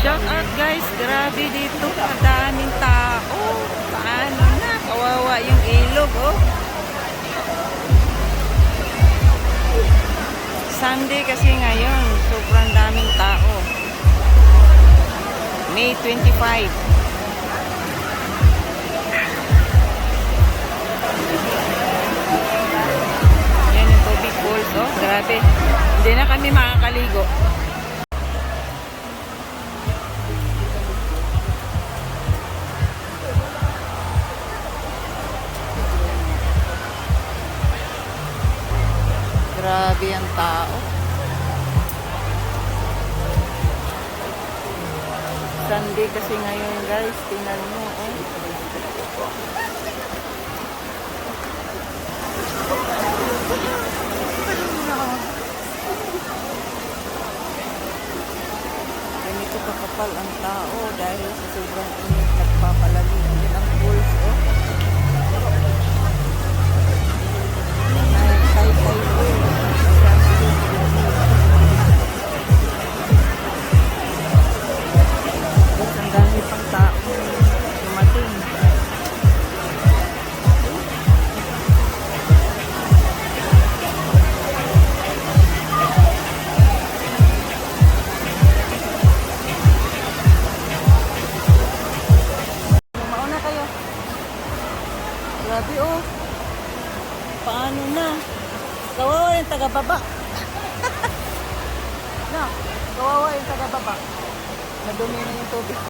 Shout out guys, grabe dito, kadaming tao. Paano na? Kawawa yung ilog, oh. Sunday kasi ngayon, sobrang daming tao. May 25. Yan yung tubig falls, oh. Grabe. Hindi na kami makakaligo. Grabe ang tao. Sunday kasi ngayon guys. Tingnan mo, oh. Ganito kakapal ang tao dahil sa sobrang init nagpapalamig din ang pools, oh. Grabe, oh. Paano na? Kawawa yung taga-baba. Na, kawawa yung taga-baba. Nadumi na yung tubig.